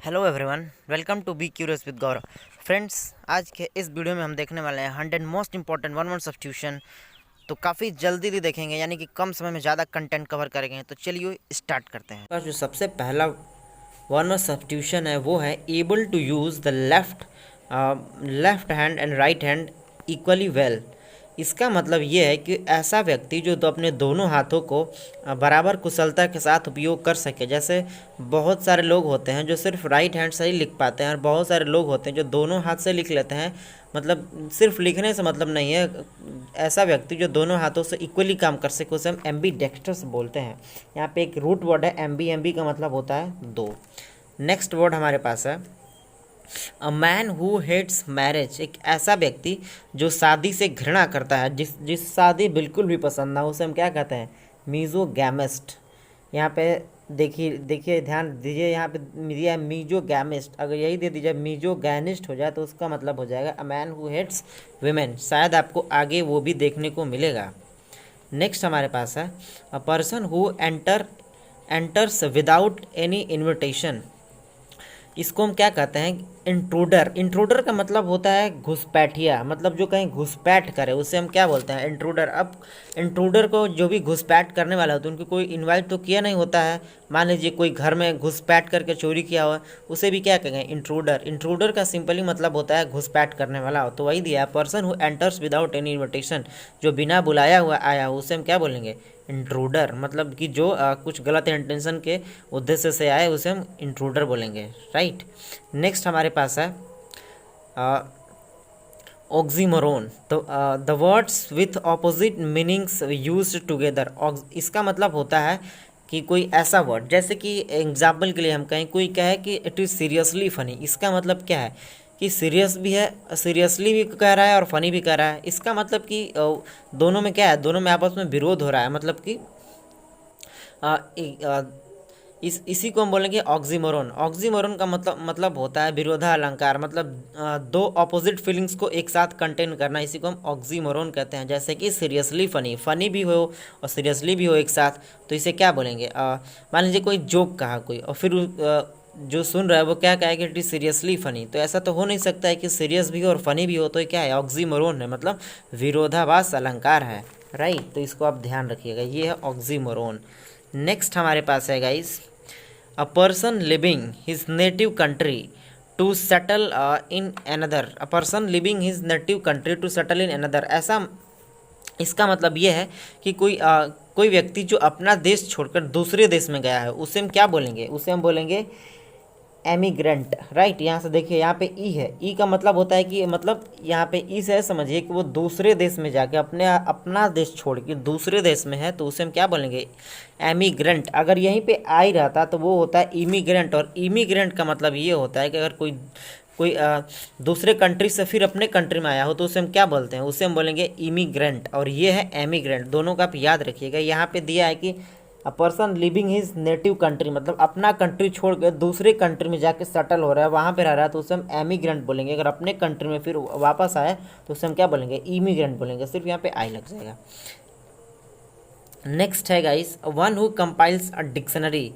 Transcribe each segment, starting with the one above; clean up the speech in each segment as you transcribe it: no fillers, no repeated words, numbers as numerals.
Hello everyone, welcome to be curious with Gaurav. Friends, आज के इस वीडियो में हम देखने वाले हैं 100 most important one word substitution. तो काफ़ी जल्दी देखेंगे, यानी कि कम समय में ज़्यादा कंटेंट कवर करेंगे। तो चलिए स्टार्ट करते हैं। जो सबसे पहला वन वर्ड सब्स्टिट्यूशन है वो है able to use the left hand and right hand equally well. इसका मतलब ये है कि ऐसा व्यक्ति जो अपने दोनों हाथों को बराबर कुशलता के साथ उपयोग कर सके। जैसे बहुत सारे लोग होते हैं जो सिर्फ राइट हैंड से ही लिख पाते हैं, और बहुत सारे लोग होते हैं जो दोनों हाथ से लिख लेते हैं। मतलब सिर्फ लिखने से मतलब नहीं है। ऐसा व्यक्ति जो दोनों हाथों से इक्वली काम कर सके उसे हम एम्बीडेक्स्ट्रस बोलते हैं। यहाँ पे एक रूट वर्ड है एम्बी। एम्बी का मतलब होता है दो। नेक्स्ट वर्ड हमारे पास है a man who hates marriage. एक ऐसा व्यक्ति जो शादी से घृणा करता है, जिस शादी बिल्कुल भी पसंद ना, उसे हम क्या कहते हैं? मीजोगैमिस्ट। यहाँ पे देखिए देखिए ध्यान दीजिए, यहाँ पे दिया है मीजोगैमिस्ट। अगर यही दे दीजिए मीजोगैनिस्ट हो जाए तो उसका मतलब हो जाएगा a man who hates women. शायद आपको आगे वो भी देखने को मिलेगा। नेक्स्ट हमारे पास है a person who enters without any invitation. इसको हम क्या कहते हैं? इंट्रूडर। इंट्रूडर का मतलब होता है घुसपैठिया, मतलब जो कहीं घुसपैठ करे उसे हम क्या बोलते हैं? इंट्रूडर। अब इंट्रूडर को जो भी घुसपैठ करने वाला होता है उनको कोई इनवाइट तो किया नहीं होता है। मान लीजिए कोई घर में घुसपैठ करके चोरी किया हुआ, उसे भी क्या कहेंगे? इंट्रूडर। इंट्रूडर का सिंपली मतलब होता है घुसपैठ करने वाला हो। तो वही दिया, person who enters without any invitation. जो बिना बुलाया हुआ आया हो उसे हम क्या बोलेंगे? इंट्रूडर। मतलब कि जो कुछ गलत इंटेंशन के उद्देश्य से आए उसे हम इंट्रूडर बोलेंगे। राइट। नेक्स्ट हमारे पास है ऑक्सीमोरोन। तो the words with opposite meanings used together. इसका मतलब होता है कि कोई ऐसा वर्ड, जैसे कि एग्जाम्पल के लिए हम कहें, कोई कहे कि इट इज़ सीरियसली फनी। इसका मतलब क्या है? कि सीरियस भी है, सीरियसली भी कह रहा है और फनी भी कह रहा है। इसका मतलब कि दोनों में क्या है? दोनों में आपस में विरोध हो रहा है। मतलब कि इसी को हम बोलेंगे ऑक्सीमोरोन। ऑक्सीमोरोन का मतलब होता है विरोधालंकार। मतलब दो ऑपोजिट फीलिंग्स को एक साथ कंटेन करना, इसी को हम ऑक्सीमोरोन कहते हैं। जैसे कि सीरियसली फनी, फनी भी हो और सीरियसली भी हो एक साथ, तो इसे क्या बोलेंगे? मान लीजिए कोई जोक कहा कोई, और फिर जो सुन रहा है वो क्या कहेगा? It is seriously funny. तो ऐसा तो हो नहीं सकता है कि सीरियस भी हो और फनी भी हो। तो ये क्या है? ऑक्सीमोरोन है, मतलब विरोधाभास अलंकार है। राइट। तो इसको आप ध्यान रखिएगा, ये है ऑक्सीमोरोन। नेक्स्ट हमारे पास है guys a person living his native country to settle in another. A person living his native country to settle in another. ऐसा, इसका मतलब ये है कि कोई व्यक्ति जो अपना देश छोड़कर दूसरे देश में गया है उसे हम क्या बोलेंगे? उसे हम बोलेंगे एमिग्रेंट। राइट। यहाँ से देखिए, यहाँ पे ई है। ई का मतलब होता है कि, मतलब यहाँ पे ई से समझिए कि वो दूसरे देश में जाके अपना देश छोड़ के दूसरे देश में है, तो उसे हम क्या बोलेंगे? एमिग्रेंट। अगर यहीं पे आई रहता तो वो होता है इमिग्रेंट। और इमिग्रेंट का मतलब ये होता है कि अगर कोई कोई दूसरे कंट्री से फिर अपने कंट्री में आया हो तो उसे हम क्या बोलते हैं? उसे हम बोलेंगे इमिग्रेंट। और ये है एमिग्रेंट। दोनों का आप याद रखिएगा। यहाँ पे दिया है कि अ person living his native country, मतलब अपना कंट्री छोड़ कर दूसरे कंट्री में जाके सेटल हो रहा है, वहाँ पे रह रहा है, तो उसे हम एमिग्रेंट बोलेंगे। अगर अपने कंट्री में फिर वापस आए तो उसे हम क्या बोलेंगे? इमिग्रेंट बोलेंगे। सिर्फ यहाँ पे आई लग जाएगा। नेक्स्ट है guys one who compiles a dictionary.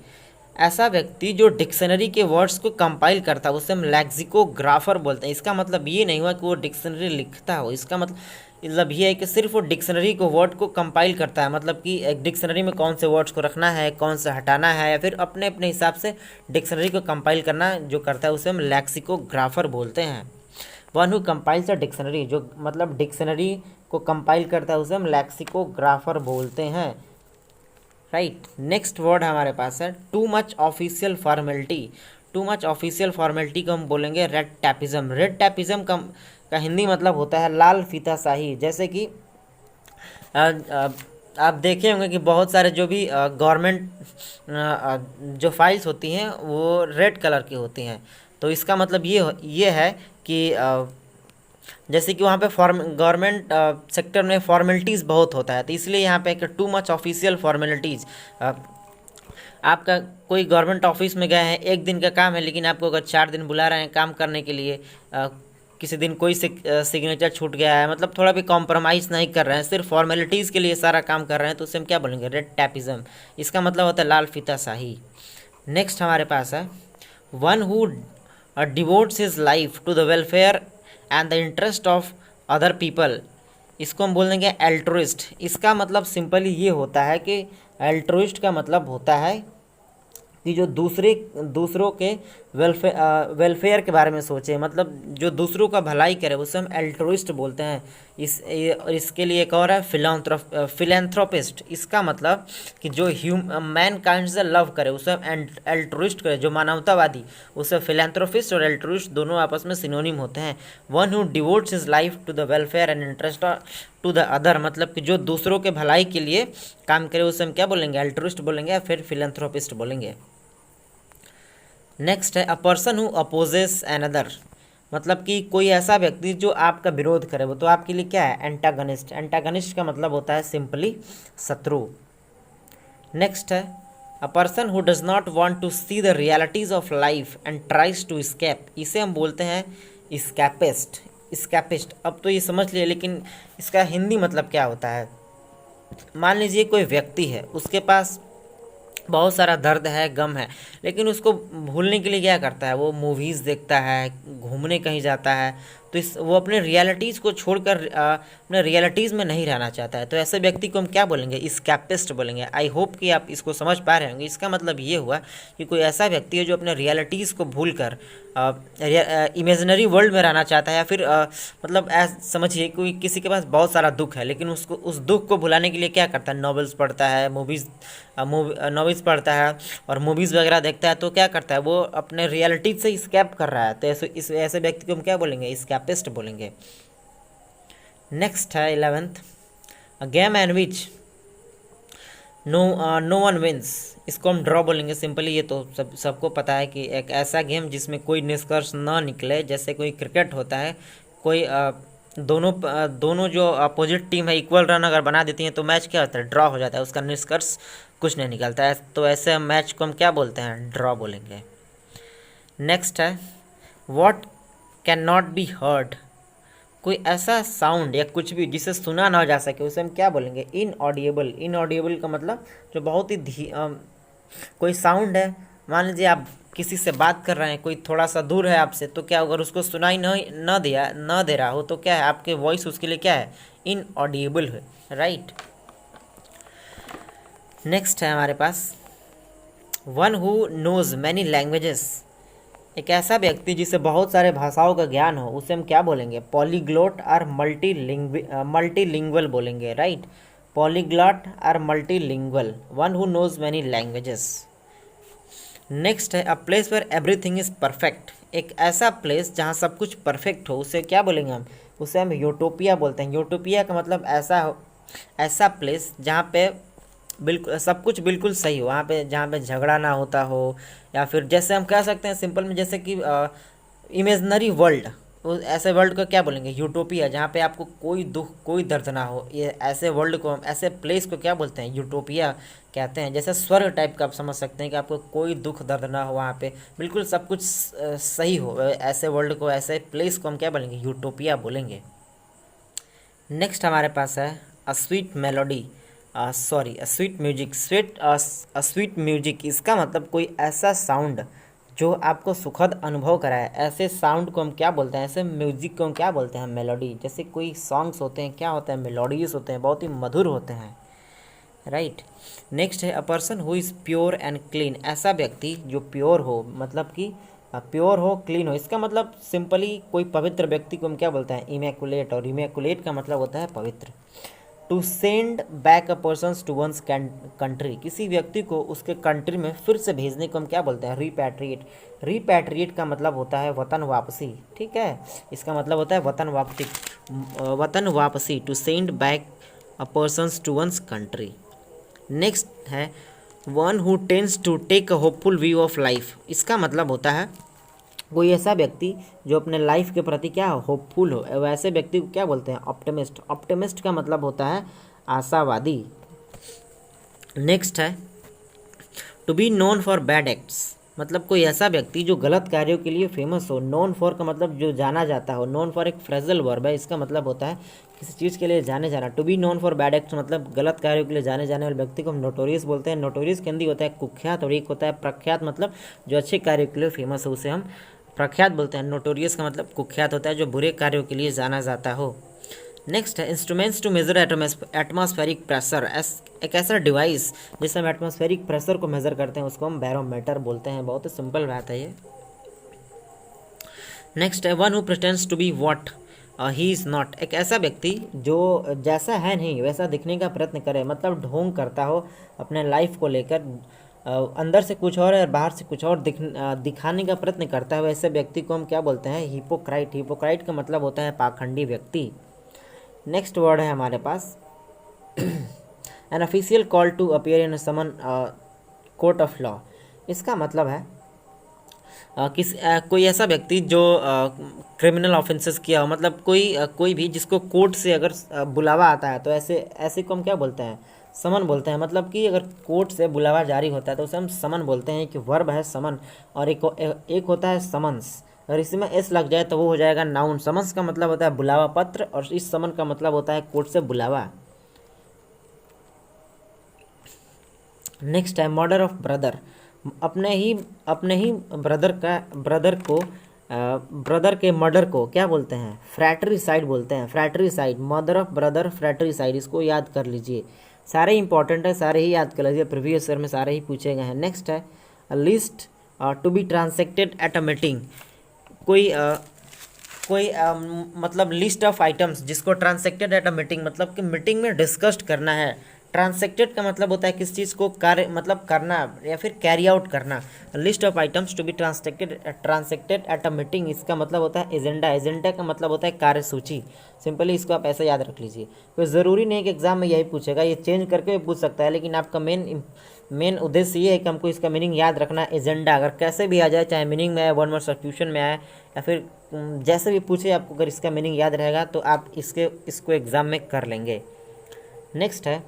ऐसा व्यक्ति जो डिक्शनरी के वर्ड्स को कंपाइल करता है उसे हम लैक्सिकोग्राफर बोलते हैं। इसका मतलब ये नहीं हुआ कि वो डिक्शनरी लिखता हो। इसका मतलब ये है कि सिर्फ वो डिक्शनरी को वर्ड को कंपाइल करता है। मतलब कि एक डिक्शनरी में कौन से वर्ड्स को रखना है, कौन से हटाना है, या फिर अपने अपने हिसाब से डिक्शनरी को कंपाइल करना जो करता है उसे हम लैक्सिकोग्राफर बोलते हैं। One who compiles a dictionary, जो मतलब डिक्शनरी को कंपाइल करता है उसे हम लैक्सिकोग्राफर बोलते हैं। राइट। नेक्स्ट वर्ड हमारे पास है too much official formality. Too much official formality को हम बोलेंगे रेड टैपिज्म। रेड टैपिज्म का हिंदी मतलब होता है लाल फीताशाही। जैसे कि आप देखे होंगे कि बहुत सारे जो भी गवर्नमेंट जो फाइल्स होती हैं वो रेड कलर की होती हैं। तो इसका मतलब ये है कि जैसे कि वहाँ पे गवर्नमेंट सेक्टर में फॉर्मेलिटीज़ बहुत होता है, तो इसलिए यहाँ पे टू मच ऑफिशियल फॉर्मेलिटीज़। आपका कोई गवर्नमेंट ऑफिस में गए हैं, एक दिन का काम है, लेकिन आपको अगर 4 दिन बुला रहे हैं काम करने के लिए, किसी दिन कोई सिग्नेचर छूट गया है, मतलब थोड़ा भी कॉम्प्रोमाइज़ नहीं कर रहे हैं, सिर्फ फॉर्मेलिटीज़ के लिए सारा काम कर रहे हैं, तो उसे हम क्या बोलेंगे? Red tapism. इसका मतलब होता है लाल फीताशाही। नेक्स्ट हमारे पास है one who devotes his life to the welfare and the interest of other people, इसको हम बोल देंगे एल्ट्रुइस्ट। इसका मतलब सिंपली ये होता है कि एल्ट्रुइस्ट का मतलब होता है कि जो दूसरों के वेलफेयर के बारे में सोचे, मतलब जो दूसरों का भलाई करे, उसे हम एल्ट्रुइस्ट बोलते हैं। इसके लिए एक और है फिलेंथ्रोपिस्ट। इसका मतलब कि जो मैन काइंड से लव करे उसे हम एल्ट्रुइस्ट करे, जो मानवतावादी, उसे फिलेंथ्रोपिस्ट और एल्ट्रुइस्ट दोनों आपस में सिनोनिम होते हैं। One who devotes his life to the welfare and interest to the other, मतलब कि जो दूसरों के भलाई के लिए काम करे उसे हम क्या बोलेंगे, एल्ट्रुइस्ट बोलेंगे या फिर फिलेंथ्रोपिस्ट बोलेंगे। नेक्स्ट है a person who opposes another, मतलब कि कोई ऐसा व्यक्ति जो आपका विरोध करे, वो तो आपके लिए क्या है, एंटागनिस्ट। एंटागनिस्ट का मतलब होता है सिंपली शत्रु। नेक्स्ट है a person who does not want to see the realities of life and tries to escape, इसे हम बोलते हैं स्कैपिस्ट। स्कैपिस्ट, अब तो ये समझ लिए, लेकिन इसका हिंदी मतलब क्या होता है। मान लीजिए कोई व्यक्ति है, उसके पास बहुत सारा दर्द है, गम है, लेकिन उसको भूलने के लिए क्या करता है, वो मूवीज़ देखता है, घूमने कहीं जाता है। तो वो अपने रियलिटीज़ को छोड़कर अपने रियलिटीज़ में नहीं रहना चाहता है। तो ऐसे व्यक्ति को हम क्या बोलेंगे, स्कैपिस्ट बोलेंगे। आई होप कि आप इसको समझ पा रहे होंगे। इसका मतलब ये हुआ कि कोई ऐसा व्यक्ति है जो अपने रियलिटीज़ को भूल कर इमेजिनरी वर्ल्ड में रहना चाहता है, या फिर मतलब समझिए कोई किसी के पास बहुत सारा दुख है, लेकिन उसको उस दुख को भुलाने के लिए क्या करता है, नॉवेल्स पढ़ता है, नॉवेल्स पढ़ता है और मूवीज़ वगैरह देखता है। तो क्या करता है, वो अपने रियलिटी से स्कैप कर रहा है। तो ऐसे व्यक्ति को हम क्या बोलेंगे, स्कैपिस्ट बोलेंगे। नेक्स्ट है 11th, a game and which no one wins, इसको हम ड्रॉ बोलेंगे सिंपली। ये तो सबको पता है कि एक ऐसा गेम जिसमें कोई निष्कर्ष ना निकले, जैसे कोई क्रिकेट होता है, कोई दोनों जो अपोजिट टीम है इक्वल रन अगर बना देती हैं तो मैच क्या होता है, ड्रॉ हो जाता है, उसका निष्कर्ष कुछ नहीं निकलता है। तो ऐसे मैच को हम क्या बोलते हैं, ड्रॉ बोलेंगे। नेक्स्ट है what can not be heard, कोई ऐसा साउंड या कुछ भी जिसे सुना ना जा सके, उसे हम क्या बोलेंगे, इनऑडिएबल। इनऑडिएबल का मतलब जो बहुत ही कोई साउंड है, मान लीजिए आप किसी से बात कर रहे हैं, कोई थोड़ा सा दूर है आपसे, तो क्या अगर उसको सुनाई न दे रहा हो तो क्या है, आपके वॉइस उसके लिए क्या है, इनऑडिएबल है, राइट। नेक्स्ट है हमारे पास one who knows many languages, एक ऐसा व्यक्ति जिसे बहुत सारे भाषाओं का ज्ञान हो, उसे हम क्या बोलेंगे, पॉलीग्लोट और मल्टीलिंगुअल बोलेंगे, राइट। पॉलीग्लॉट और multilingual, one who knows many languages. Next है a place where everything is perfect, एक ऐसा प्लेस जहाँ सब कुछ परफेक्ट हो, उसे क्या बोलेंगे हम, उसे हम यूटोपिया बोलते हैं। यूटोपिया का मतलब ऐसा प्लेस जहाँ पे बिल्कुल सब कुछ बिल्कुल सही हो, वहाँ पे जहाँ पे झगड़ा ना होता हो, या फिर जैसे हम कह सकते हैं सिंपल में, जैसे कि इमेजनरी वर्ल्ड, ऐसे वर्ल्ड को क्या बोलेंगे, यूटोपिया, जहाँ पे आपको कोई दुख कोई दर्द ना हो। ये ऐसे वर्ल्ड को, ऐसे प्लेस को क्या बोलते हैं, यूटोपिया कहते हैं। जैसे स्वर्ग टाइप का आप समझ सकते हैं कि आपको कोई दुख दर्द ना हो, वहाँ पे बिल्कुल सब कुछ सही हो, ऐसे वर्ल्ड को, ऐसे प्लेस को हम क्या बोलेंगे, यूटोपिया बोलेंगे। नेक्स्ट हमारे पास है a sweet melody, sweet music. Sweet music, इसका मतलब कोई ऐसा साउंड जो आपको सुखद अनुभव कराए, ऐसे साउंड को हम क्या बोलते हैं, ऐसे म्यूजिक को हम क्या बोलते हैं, मेलोडी। जैसे कोई सॉन्ग्स होते हैं, क्या होते हैं, मेलोडियस होते हैं, बहुत ही मधुर होते हैं, राइट। नेक्स्ट है a person who is pure and clean, ऐसा व्यक्ति जो प्योर हो, मतलब कि प्योर हो, क्लीन हो। इसका मतलब सिंपली कोई पवित्र व्यक्ति को हम क्या बोलते हैं, इमैकुलेट, और इमैकुलेट का मतलब होता है पवित्र। To send back a person to one's country, किसी व्यक्ति को उसके कंट्री में फिर से भेजने को हम क्या बोलते हैं, रिपैट्रिएट। रिपैट्रिएट का मतलब होता है वतन वापसी, ठीक है, इसका मतलब होता है वतन वापसी, to send back a person to one's country. Next है one who tends to take a hopeful view of life, इसका मतलब होता है कोई ऐसा व्यक्ति जो अपने लाइफ के प्रति क्या हो, होपफुल हो, वैसे व्यक्ति को क्या बोलते हैं, ऑप्टिमिस्ट। ऑप्टिमिस्ट का मतलब होता है आशावादी। नेक्स्ट है to be known for bad acts, मतलब कोई ऐसा व्यक्ति जो गलत कार्यों के लिए फेमस हो। नोन फॉर का मतलब जो जाना जाता हो। नोन फॉर एक फ्रेजल वर्ब है, इसका मतलब होता है किसी चीज़ के लिए जाने जाना। To be known for bad acts मतलब गलत कार्यों के लिए जाने जाने वाले व्यक्ति को हम नोटोरियस बोलते हैं। नोटोरियस के हिंदी होता है कुख्यात, और एक होता है प्रख्यात, मतलब जो अच्छे कार्यों के लिए फेमस हो उसे हम प्रख्यात बोलते हैं। नोटोरियस का मतलब कुख्यात होता है जो बुरे कार्यों के लिए जाना जाता हो। नेक्स्ट है instruments to measure atmospheric pressure. एक ऐसा डिवाइस जिससे हम एटमॉस्फेरिक प्रेशर को मेजर करते हैं उसको हम बैरोमीटर बोलते हैं। बहुत ही सिंपल बात है ये। नेक्स्ट है one who pretends to be what he is not. एक ऐसा व्यक्ति जो जैसा है नहीं वैसा दिखने का प्रयत्न करे, मतलब ढोंग करता हो अपने लाइफ को लेकर। अंदर से कुछ और है और बाहर से कुछ और दिखाने का प्रयत्न करता है, वैसे व्यक्ति को हम क्या बोलते हैं? हिपोक्राइट। हिपोक्राइट का मतलब होता है पाखंडी व्यक्ति। नेक्स्ट वर्ड है हमारे पास an official call to appear in summon court of law. इसका मतलब है कोई ऐसा व्यक्ति जो क्रिमिनल ऑफेंसेस किया हो, मतलब कोई भी जिसको कोर्ट से अगर बुलावा आता है तो ऐसे को हम क्या बोलते हैं? समन बोलते हैं। मतलब कि अगर कोर्ट से बुलावा जारी होता है तो उसे हम समन बोलते हैं। कि वर्ब है समन, और एक होता है समन्स। अगर इसमें एस लग जाए तो वो हो जाएगा नाउन। समन्स का मतलब होता है बुलावा पत्र, और इस समन का मतलब होता है कोर्ट से बुलावा। नेक्स्ट है मर्डर ऑफ ब्रदर। अपने ही ब्रदर के मर्डर को क्या बोलते हैं? फ्रैटरीसाइड बोलते हैं। फ्रैटरीसाइड, मर्डर ऑफ ब्रदर, फ्रैटरीसाइड, इसको याद कर लीजिए। सारे इंपॉर्टेंट है, सारे ही याद कर लीजिए, प्रीवियस ईयर में सारे ही पूछे गए हैं। नेक्स्ट है list to be transacted at a meeting. कोई मतलब लिस्ट ऑफ आइटम्स जिसको ट्रांसैक्टेड एट अ मीटिंग, मतलब कि मीटिंग में डिस्कस्ड करना है। ट्रांसैक्टेड का मतलब होता है किस चीज़ को कार्य मतलब करना या फिर कैरी आउट करना। List of items to be transacted at a meeting, इसका मतलब होता है एजेंडा। एजेंडा का मतलब होता है कार्यसूची। सिंपली इसको आप ऐसे याद रख लीजिए। कोई ज़रूरी नहीं कि एग्जाम में यही पूछेगा, ये चेंज करके भी पूछ सकता है, लेकिन आपका मेन उद्देश्य ये है कि हमको इसका मीनिंग याद रखना है। एजेंडा अगर कैसे भी आ जाए, चाहे मीनिंग में आए, वन वर्ड सब्स्टिट्यूशन में आए, या फिर जैसे भी पूछे, आपको अगर इसका मीनिंग याद रहेगा तो आप इसको एग्ज़ाम में कर लेंगे। नेक्स्ट है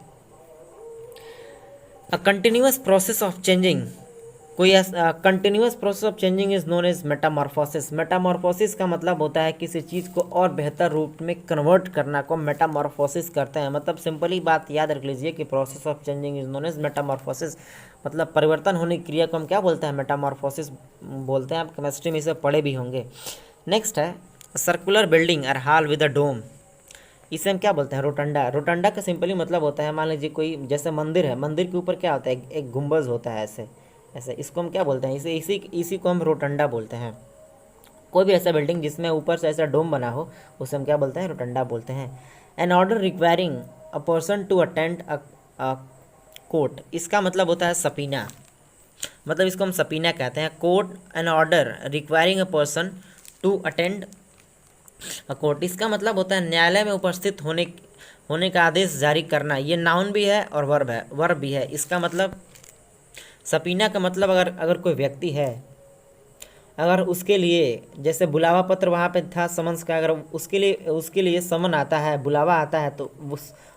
a continuous process of changing. कोई continuous process of changing is known as metamorphosis. Metamorphosis का मतलब होता है किसी चीज़ को और बेहतर रूप में कन्वर्ट करना को मेटामॉर्फोसिस करते हैं। मतलब सिंपली बात याद रख लीजिए कि process of changing is known as metamorphosis. मतलब परिवर्तन होने की क्रिया को हम क्या बोलते हैं? मेटामॉर्फोसिस बोलते हैं। आप केमिस्ट्री में इसे पढ़े भी होंगे। नेक्स्ट है सर्कुलर बिल्डिंग और हॉल विद अ डोम। इसे हम क्या बोलते हैं? रोटंडा। रोटंडा का सिंपली मतलब होता है, मान लीजिए कोई जैसे मंदिर है, मंदिर के ऊपर क्या होता है? एक गुंबज होता है ऐसे ऐसे, इसको हम क्या बोलते हैं? इसी को हम रोटंडा बोलते हैं। कोई भी ऐसा बिल्डिंग जिसमें ऊपर से ऐसा डोम बना हो उसे हम क्या बोलते हैं? रोटंडा बोलते हैं। An order requiring a person to attend a court, इसका मतलब होता है सबीना। मतलब इसको हम सबीना कहते हैं। Court an order requiring a person to attend court, इसका मतलब होता है न्यायालय में उपस्थित होने का आदेश जारी करना। ये नाउन भी है और वर्ब भी है। इसका मतलब सबीना का मतलब अगर कोई व्यक्ति है, अगर उसके लिए जैसे बुलावा पत्र वहाँ पे था समन्स का, अगर उसके लिए समन आता है, बुलावा आता है, तो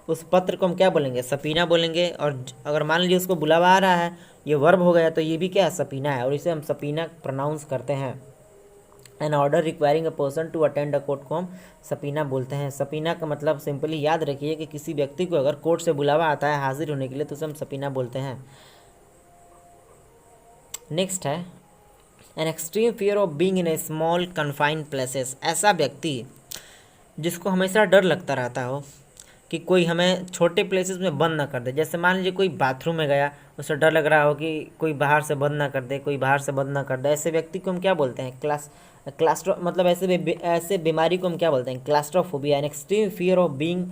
उस पत्र को हम क्या बोलेंगे? सबीना बोलेंगे। और अगर मान लीजिए उसको बुलावा आ रहा है, ये वर्ब हो गया, तो ये भी क्या है? सबीना है, और इसे हम सबीना प्रोनाउंस करते हैं। An order requiring a person to attend a court को हम सबीना बोलते हैं। सबीना का मतलब सिंपली याद रखिए कि किसी व्यक्ति को अगर कोर्ट से बुलावा आता है हाजिर होने के लिए तो उसे हम सबीना बोलते हैं। नेक्स्ट है an extreme fear of being in A small confined places. ऐसा व्यक्ति जिसको हमेशा डर लगता रहता हो कि कोई हमें छोटे प्लेसेस में बंद ना कर दे। जैसे मान लीजिए कोई बाथरूम में गया, उसे डर लग रहा हो कि कोई बाहर से बंद ना कर दे, कोई बाहर से बंद ना कर दे। ऐसे व्यक्ति को हम क्या बोलते हैं? क्लास्ट्रो मतलब ऐसे बीमारी को हम क्या बोलते हैं? Claustrophobia. An extreme fear of being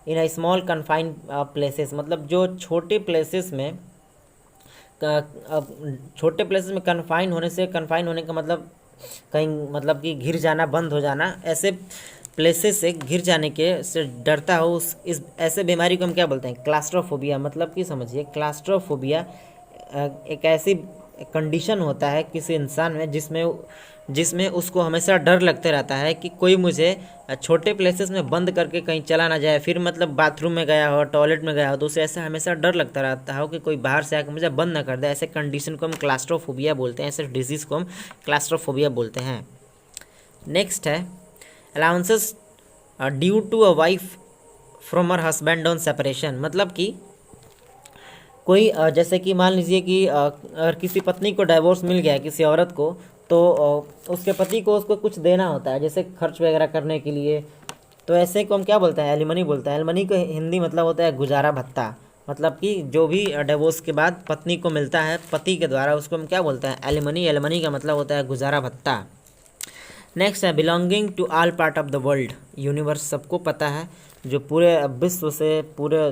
in a small confined places, मतलब जो छोटे प्लेसेस में कन्फाइन होने का मतलब कहीं मतलब कि घिर जाना, बंद हो जाना। ऐसे प्लेसेस से घिर जाने के से डरता हो, ऐसे बीमारी को हम क्या बोलते हैं? क्लास्ट्रोफोबिया। मतलब कि समझिए क्लास्ट्रोफोबिया एक ऐसी कंडीशन होता है किसी इंसान में जिसमें उसको हमेशा डर लगते रहता है कि कोई मुझे छोटे प्लेसेस में बंद करके कहीं चला ना जाए, फिर मतलब बाथरूम में गया हो, टॉयलेट में गया हो, तो उसे ऐसा हमेशा डर लगता रहता हो कि कोई बाहर से आकर मुझे बंद ना कर दे। ऐसे कंडीशन को हम क्लास्ट्रोफोबिया बोलते हैं, ऐसे डिजीज़ को हम क्लास्ट्रोफोबिया बोलते हैं। नेक्स्ट है allowances due to a wife from her husband on separation. मतलब कि कोई जैसे कि मान लीजिए कि अगर किसी पत्नी को डाइवोर्स मिल गया है किसी औरत को, तो उसके पति को उसको कुछ देना होता है, जैसे खर्च वगैरह करने के लिए। तो ऐसे को हम क्या बोलते हैं? एलिमनी बोलते हैं। एलिमनी का हिंदी मतलब होता है गुजारा भत्ता। मतलब कि जो भी डिवोर्स के बाद पत्नी को मिलता है पति के द्वारा, उसको हम क्या बोलते हैं? एलिमनी। एलिमनी का मतलब होता है गुजारा भत्ता। नेक्स्ट है belonging to all part of the world. Universe सबको पता है, जो पूरे विश्व से, पूरे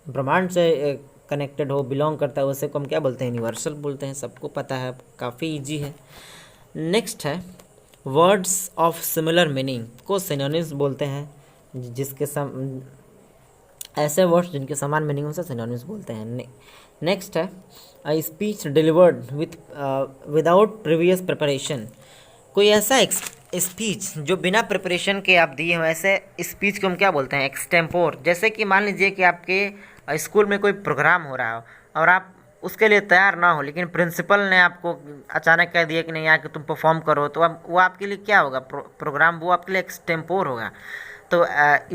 ब्रह्मांड से कनेक्टेड हो, बिलोंग करता है, उसे को हम क्या बोलते हैं? यूनिवर्सल बोलते हैं। सबको पता है, काफ़ी इजी है। नेक्स्ट है वर्ड्स ऑफ सिमिलर मीनिंग को सिनोनिम्स बोलते हैं, जिसके ऐसे वर्ड्स जिनके समान मीनिंग से सिनोनिम्स बोलते हैं। नेक्स्ट है a speech delivered without previous preparation. कोई ऐसा स्पीच जो बिना प्रिपरेशन के आप दिए हो, ऐसे स्पीच को हम क्या बोलते हैं? एक्सटेम्पोर। जैसे कि मान लीजिए कि आपके स्कूल में कोई प्रोग्राम हो रहा हो और आप उसके लिए तैयार ना हो, लेकिन प्रिंसिपल ने आपको अचानक कह दिया कि नहीं यार कि तुम परफॉर्म करो, तो अब वो आपके लिए क्या होगा? प्रोग्राम वो आपके लिए एक्सटेम्पोर होगा। तो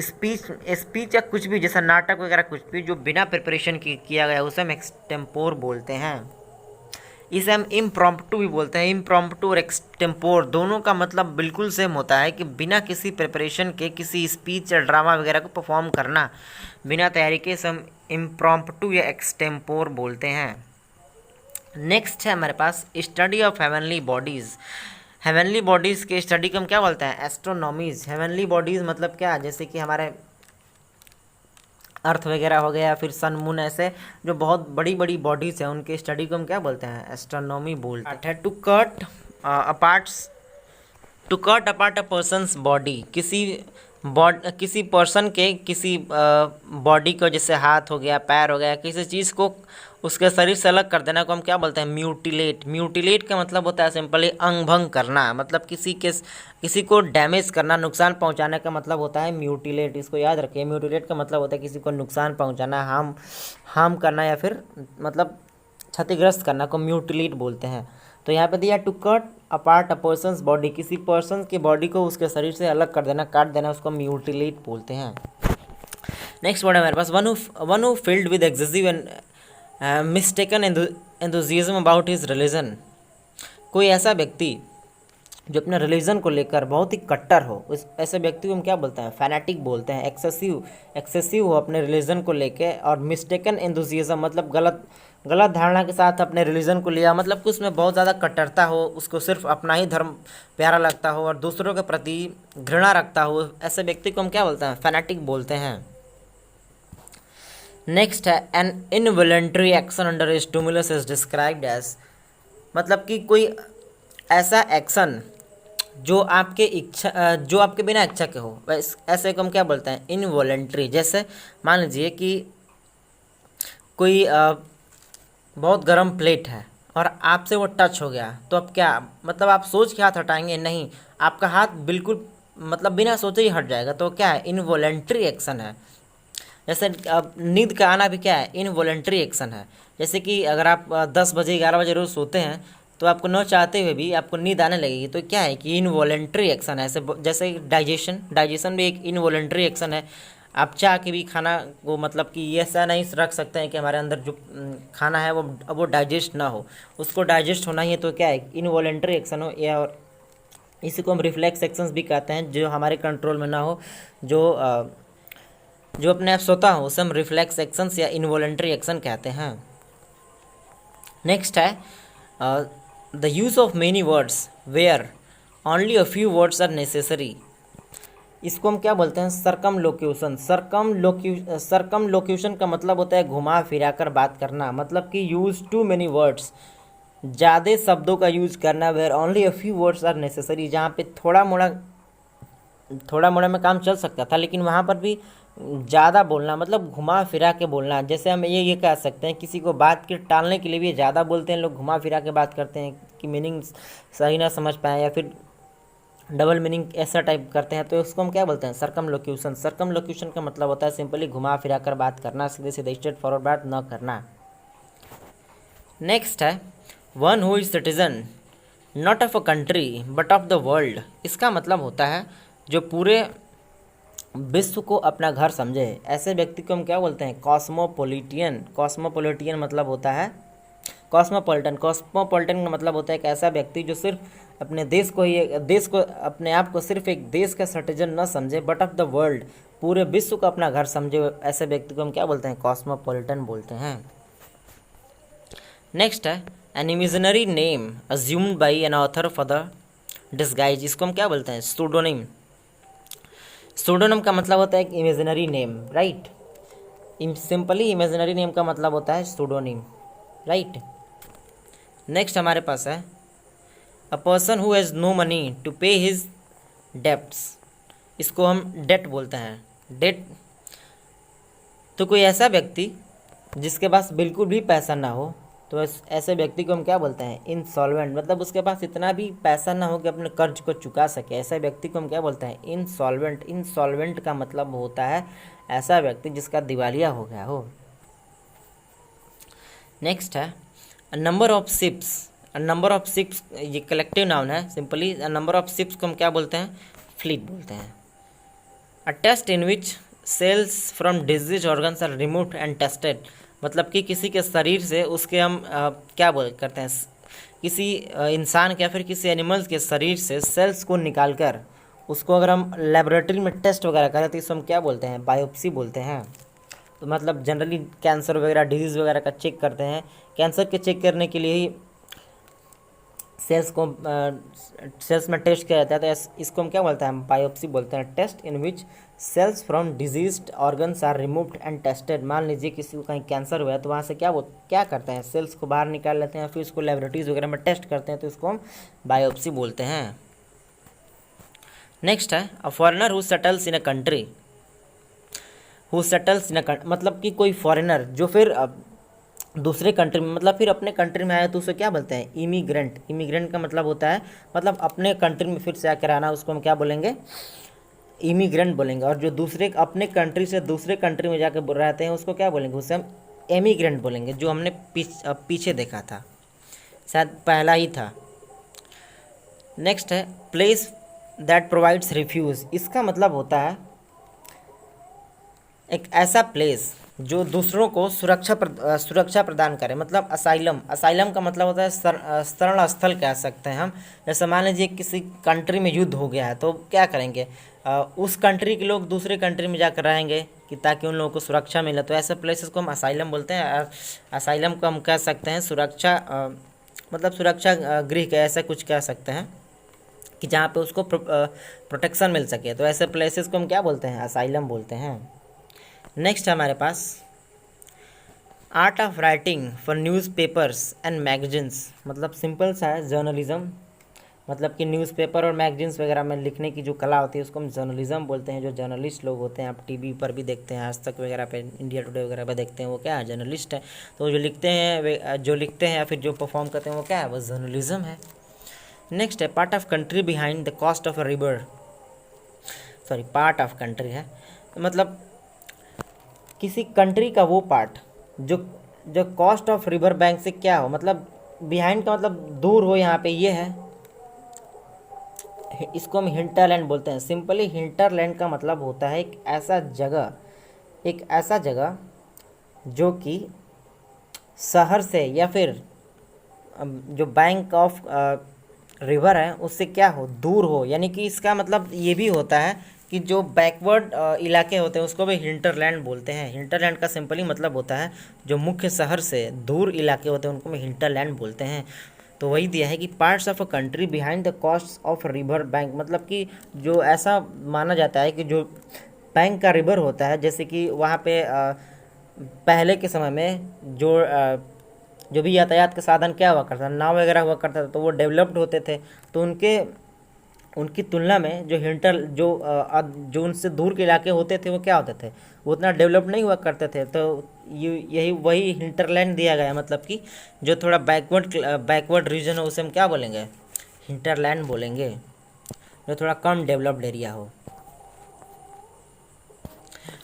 स्पीच या कुछ भी जैसा नाटक वगैरह कुछ भी जो बिना प्रिपरेशन किया गया उसे हम एक्सटेम्पोर बोलते हैं। इसे हम इम्प्रॉम्प्टू भी बोलते हैं। इम्प्रॉम्प्टू और एक्सटेम्पोर दोनों का मतलब बिल्कुल सेम होता है कि बिना किसी प्रिपरेशन के किसी स्पीच या ड्रामा वगैरह को परफॉर्म करना बिना तैयारी के हम इम्प्रॉम्प्टू या एक्सटेम्पोर बोलते हैं। नेक्स्ट है हमारे पास study of heavenly bodies. Heavenly bodies के स्टडी को हम क्या बोलते हैं? एस्ट्रोनॉमीज़। हेवनली बॉडीज़ मतलब क्या? जैसे कि हमारे अर्थ वगैरह हो गया, फिर सन मून, ऐसे जो बहुत बड़ी बड़ी बॉडीज़ हैं उनके स्टडी को हम क्या बोलते हैं? एस्ट्रोनॉमी बोलते हैं। To cut apart a person's body. किसी पर्सन के किसी बॉडी को, जैसे हाथ हो गया, पैर हो गया, किसी चीज़ को उसके शरीर से अलग कर देना को हम क्या बोलते हैं? म्यूटिलेट। म्यूटिलेट का मतलब होता है सिंपली अंग भंग करना। मतलब किसी को डैमेज करना, नुकसान पहुंचाने का मतलब होता है म्यूटिलेट। इसको याद रखिए, म्यूटिलेट का मतलब होता है किसी को नुकसान पहुंचाना, हार्म करना, या फिर मतलब क्षतिग्रस्त करना को म्यूटिलेट बोलते हैं। तो यहाँ पे दिया to cut apart a person's body. किसी पर्सन की बॉडी को उसके शरीर से अलग कर देना, काट देना, उसको म्यूटिलेट बोलते हैं। नेक्स्ट वर्ड है हमारे पास one who filled with excessive and mistaken enthusiasm about his religion. कोई ऐसा व्यक्ति जो अपने रिलीजन को लेकर बहुत ही कट्टर हो, उस ऐसे व्यक्ति को हम क्या बोलते हैं? फैनेटिक बोलते हैं। एक्सेसिव हो अपने रिलीजन को लेकर, और मिस्टेकन एंथुजियाज्म मतलब गलत धारणा के साथ अपने रिलीजन को लिया, मतलब कि उसमें बहुत ज़्यादा कट्टरता हो, उसको सिर्फ अपना ही धर्म प्यारा लगता हो और दूसरों के प्रति घृणा रखता हो, ऐसे व्यक्ति को हम क्या बोलते हैं? फैनेटिक बोलते हैं। नेक्स्ट है an involuntary action under stimulus is described as. मतलब कि कोई ऐसा एक्शन जो आपके बिना इच्छा के हो, ऐसे को हम क्या बोलते हैं? इनवॉलंटरी। जैसे मान लीजिए कि कोई बहुत गर्म प्लेट है और आपसे वो टच हो गया, तो अब क्या मतलब आप सोच के हाथ हटाएंगे? नहीं, आपका हाथ बिल्कुल मतलब बिना सोचे ही हट जाएगा। तो क्या है? इनवॉलंटरी एक्शन है। जैसे नींद का आना भी क्या है? इनवॉलंटरी एक्शन है। जैसे कि अगर आप 10 बजे 11 बजे रोज़ सोते हैं, तो आपको न चाहते हुए भी आपको नींद आने लगेगी, तो क्या है कि इनवॉलंटरी एक्शन है। जैसे डाइजेशन भी एक इनवॉलंटरी एक्शन है। आप चाह के भी खाना को मतलब कि ये ऐसा नहीं रख सकते हैं कि हमारे अंदर जो खाना है वो डाइजेस्ट ना हो, उसको डाइजेस्ट होना ही है। तो क्या है? इनवॉलंटरी एक्शन हो, या और इसी को हम रिफ्लेक्स एक्शंस भी कहते हैं, जो हमारे कंट्रोल में ना हो, जो अपने आप सोता हो, उसे हम रिफ्लेक्स एक्शंस या इनवॉलंटरी एक्शन कहते हैं। नेक्स्ट है the use of many words where only a few words are necessary. इसको हम क्या बोलते हैं? सर्कमलोक्यूशन। सर्कमलोक्यूशन का मतलब होता है घुमा फिरा कर बात करना। मतलब कि यूज़ टू मेनी वर्ड्स, ज़्यादा शब्दों का यूज़ करना। Where only a few words are necessary, जहाँ पे थोड़ा मोड़ा में काम चल सकता था, लेकिन वहाँ पर भी ज़्यादा बोलना मतलब घुमा फिरा के बोलना। जैसे हम ये कह सकते हैं, किसी को बात के टालने के लिए भी ज़्यादा बोलते हैं लोग, घुमा फिरा के बात करते हैं कि मीनिंग सही ना समझ पाए, या फिर डबल मीनिंग ऐसा टाइप करते हैं, तो उसको हम क्या बोलते हैं? सर्कमलोक्यूशन। सर्कमलोक्यूशन का मतलब होता है सिंपली घुमा फिरा कर बात करना, सीधे सीधे स्ट्रेट फॉरवर्ड बात न करना। नेक्स्ट है one who is citizen not of a country but of the world. इसका मतलब होता है जो पूरे विश्व को अपना घर समझे, ऐसे व्यक्ति को हम क्या बोलते हैं? कॉस्मोपोलिटियन। कॉस्मोपोलिटियन मतलब होता है कॉस्मोपॉलिटन। कॉस्मोपॉलिटन का मतलब होता है एक ऐसा व्यक्ति जो सिर्फ अपने देश को ही, देश को, अपने आप को सिर्फ एक देश का सिटीजन न समझे बट ऑफ द वर्ल्ड, पूरे विश्व को अपना घर समझे, ऐसे व्यक्ति को हम क्या बोलते हैं? कॉस्मोपॉलिटन बोलते हैं। नेक्स्ट है an imaginary name assumed by an author for the disguise. इसको हम क्या बोलते हैं? सूडोनिम। सूडोनिम का मतलब होता है एक imaginary name, right. Simply imaginary name का मतलब होता है सूडोनिम, राइट। नेक्स्ट हमारे पास है a person who has no money to pay his debts. इसको हम डेट बोलते हैं, डेट। तो कोई ऐसा व्यक्ति जिसके पास बिल्कुल भी पैसा ना हो, तो ऐसे व्यक्ति को हम क्या बोलते हैं? इंसॉल्वेंट। मतलब उसके पास इतना भी पैसा ना हो कि अपने कर्ज को चुका सके, ऐसे व्यक्ति को हम क्या बोलते हैं? इंसॉल्वेंट। इंसॉल्वेंट का मतलब होता है ऐसा व्यक्ति जिसका दिवालिया हो गया हो। नेक्स्ट है a number of ships. A number of ships ये कलेक्टिव नाउन है। Simply a number of ships को हम क्या बोलते हैं? फ्लीट बोलते हैं। A test in which cells from disease organs are removed and tested. मतलब कि किसी के शरीर से उसके हम क्या बोल करते हैं? किसी इंसान के या फिर किसी एनिमल्स के शरीर से सेल्स को निकाल कर उसको अगर हम लेबोरेटरी में टेस्ट वगैरह करें तो इसको हम क्या बोलते हैं? बायोप्सी बोलते हैं। तो मतलब जनरली कैंसर वगैरह, डिजीज़ वगैरह का चेक करते हैं। कैंसर के चेक करने के लिए ही सेल्स में टेस्ट किया जाता है, तो इसको हम क्या बोलते हैं? बायोप्सी बोलते हैं। Test in which cells from diseased organs are removed and tested. मान लीजिए किसी को कहीं कैंसर हुआ है, तो वहाँ से क्या करते हैं? सेल्स को बाहर निकाल लेते हैं, फिर उसको लेबोरेटरीज वगैरह में टेस्ट करते हैं, तो इसको हम बायोप्सी बोलते हैं। नेक्स्ट है a foreigner who settles in a country. Who settles in a मतलब कि कोई फॉरेनर जो फिर दूसरे कंट्री में, मतलब फिर अपने कंट्री में आया, तो उसे क्या बोलते हैं? इमिग्रेंट। इमिग्रेंट का मतलब होता है मतलब अपने कंट्री में फिर से आकर आना, उसको हम क्या बोलेंगे? इमिग्रेंट बोलेंगे। और जो दूसरे अपने कंट्री से दूसरे कंट्री में जाकर रहते हैं उसको क्या बोलेंगे? उसे हम एमिग्रेंट बोलेंगे, जो हमने पीछे देखा था, शायद पहला ही था। नेक्स्ट है प्लेस दैट प्रोवाइड्स रिफ्यूज। इसका मतलब होता है एक ऐसा प्लेस जो दूसरों को सुरक्षा प्रदान करे, मतलब असाइलम। असाइलम का मतलब होता है शरण स्थल कह सकते हैं हम। जैसे मान लीजिए किसी कंट्री में युद्ध हो गया है, तो क्या करेंगे? उस कंट्री के लोग दूसरे कंट्री में जाकर रहेंगे कि ताकि उन लोगों को सुरक्षा मिले, तो ऐसे प्लेसेस को हम असाइलम बोलते हैं। असाइलम को हम कह सकते हैं सुरक्षा मतलब सुरक्षा गृह का ऐसा कुछ कह सकते हैं कि जहाँ पे उसको प्रोटेक्शन मिल सके, तो ऐसे प्लेसेस को हम क्या बोलते हैं? असाइलम बोलते हैं। नेक्स्ट हमारे पास art of writing for newspapers and magazines. मतलब सिंपल सा है जर्नलिज्म। मतलब कि न्यूज़पेपर और मैगजीन्स वगैरह में लिखने की जो कला होती है उसको हम जर्नलिज्म बोलते हैं। जो जर्नलिस्ट लोग होते हैं, आप टीवी पर भी देखते हैं, आज तक वगैरह पे, इंडिया टुडे वगैरह पे देखते हैं, वो क्या है? जर्नलिस्ट है। तो जो लिखते हैं या फिर जो परफॉर्म करते हैं वो क्या है? वो जर्नलिज्म है। नेक्स्ट है part of country behind the cost of a river. Sorry, part of country है, मतलब किसी कंट्री का वो पार्ट जो जो कॉस्ट ऑफ रिवर बैंक से क्या हो, मतलब बिहाइंड का मतलब दूर हो, यहाँ पे ये है, इसको हम हिंटरलैंड बोलते हैं। सिंपली हिंटरलैंड का मतलब होता है एक ऐसा जगह जो कि शहर से या फिर जो बैंक ऑफ रिवर है उससे क्या हो? दूर हो। यानी कि इसका मतलब ये भी होता है कि जो बैकवर्ड इलाके होते हैं उसको भी हिंटरलैंड बोलते हैं। हिंटरलैंड का सिंपली मतलब होता है जो मुख्य शहर से दूर इलाके होते हैं उनको भी हिंटरलैंड बोलते हैं। तो वही दिया है कि parts of a country behind the cost of river bank. मतलब कि जो ऐसा माना जाता है कि जो बैंक का रिवर होता है, जैसे कि वहाँ पे पहले के समय में जो भी यातायात का साधन क्या हुआ करता था, नाव वगैरह हुआ करता था, तो वो डेवलप्ड होते थे, तो उनके उनकी तुलना में जो हिंटर जो उनसे दूर के इलाके होते थे वो क्या होते थे, वो उतना डेवलप नहीं हुआ करते थे। तो यही वही हिंटरलैंड दिया गया, मतलब कि जो थोड़ा बैकवर्ड रीजन हो उसे हम क्या बोलेंगे, हिंटरलैंड बोलेंगे, जो थोड़ा कम डेवलप्ड एरिया हो।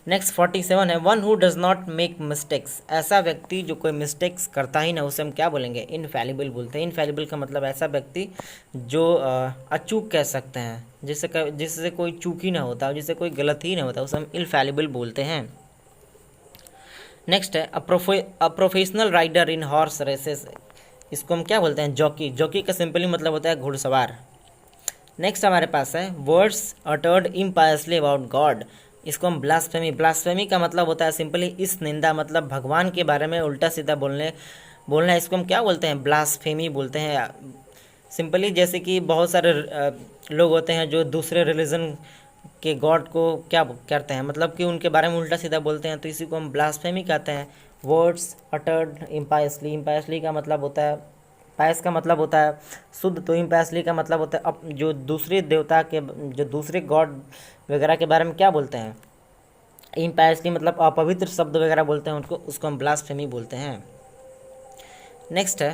नेक्स्ट 47 है, one who does not make mistakes. ऐसा व्यक्ति जो कोई मिस्टेक्स करता ही ना उसे हम क्या बोलेंगे, इनफैलिबल बोलते हैं। इनफैलिबल का मतलब ऐसा व्यक्ति जो अचूक कह सकते हैं, जिससे कोई चूक ही ना होता, जिससे कोई गलती ही ना होता, उसे हम इनफैलिबल बोलते हैं। नेक्स्ट है, a professional rider in horse races. इसको हम क्या बोलते हैं, जॉकी। जॉकी का सिंपली मतलब होता है घुड़सवार। नेक्स्ट हमारे पास है, वर्ड्स अटर्ड इम्पायसली अबाउट गॉड। इसको हम ब्लास्फेमी। ब्लास्फेमी का मतलब होता है सिंपली इस निंदा, मतलब भगवान के बारे में उल्टा सीधा बोलना। इसको हम क्या बोलते हैं, ब्लास्फेमी बोलते हैं। सिंपली जैसे कि बहुत सारे लोग होते हैं जो दूसरे रिलीजन के गॉड को क्या करते हैं, मतलब कि उनके बारे में उल्टा सीधा बोलते हैं, तो इसी को हम ब्लास्फेमी कहते हैं। Words uttered इम्पायसली। इम्पायसली का मतलब होता है, पायस का मतलब होता है शुद्ध, तो इम्पायसली का मतलब होता है अब जो दूसरे देवता के, जो दूसरे गॉड वगैरह के बारे में क्या बोलते हैं, इम्पायसली मतलब अपवित्र शब्द वगैरह बोलते हैं उसको हम ब्लास्फेमी बोलते हैं। नेक्स्ट है,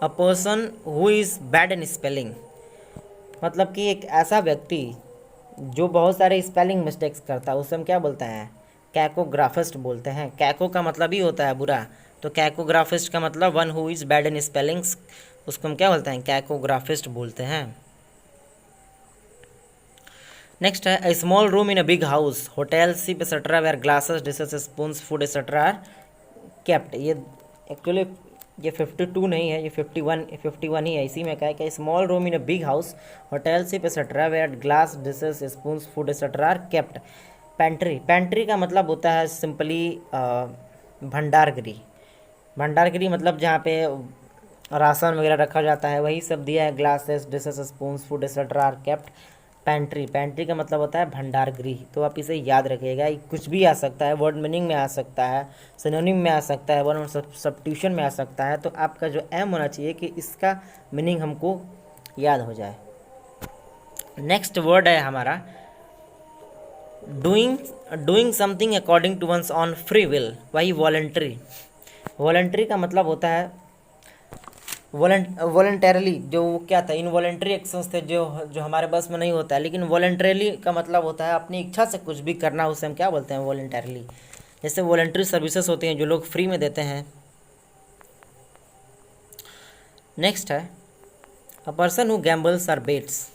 a person who is bad in spelling. मतलब कि एक ऐसा व्यक्ति जो बहुत सारे स्पेलिंग मिस्टेक्स करता है उसे हम क्या बोलते हैं, कैकोग्राफिस्ट बोलते हैं। कैको का मतलब ही होता है बुरा, तो कैकोग्राफिस्ट का मतलब one who is bad in spellings, उसको हम क्या बोलते हैं, कैकोग्राफिस्ट बोलते हैं। नेक्स्ट है, a small room in a big house, hotel, ship etcetera where glasses, dishes, spoons, food etcetera are kept. ये एक्चुअली ये 52 नहीं है, ये 51 ही है। इसी में कहा है कि small room in a big house, hotel, ship etcetera where glass, dishes, spoons, food etcetera are kept. Pantry. Pantry का मतलब होता है सिंपली भंडारगृह। भंडारगृह मतलब जहाँ पे राशन वगैरह रखा जाता है, वही सब दिया है। Glasses, dishes, spoons, food etcetera are kept. Pantry. Pantry का मतलब होता है भंडारगृह। तो आप इसे याद रखिएगा, कुछ भी आ सकता है, वर्ड मीनिंग में आ सकता है, सिनोनिम में आ सकता है, वर्ड सब्स्टिट्यूशन में आ सकता है। तो आपका जो एम होना चाहिए कि इसका मीनिंग हमको याद हो जाए। नेक्स्ट वर्ड है हमारा doing something according to one's own free will, वही वॉलंटरी। वॉलंटरी का मतलब होता है वॉलंटरली, जो क्या था, इनवॉलंटरी एक्शंस थे जो जो हमारे बस में नहीं होता है, लेकिन वॉलंटरली का मतलब होता है अपनी इच्छा से कुछ भी करना, उसे हम क्या बोलते हैं, वॉलंटरली। जैसे वॉलंटरी सर्विसेज होती हैं जो लोग फ्री में देते हैं। नेक्स्ट है, a person who gambles or bets.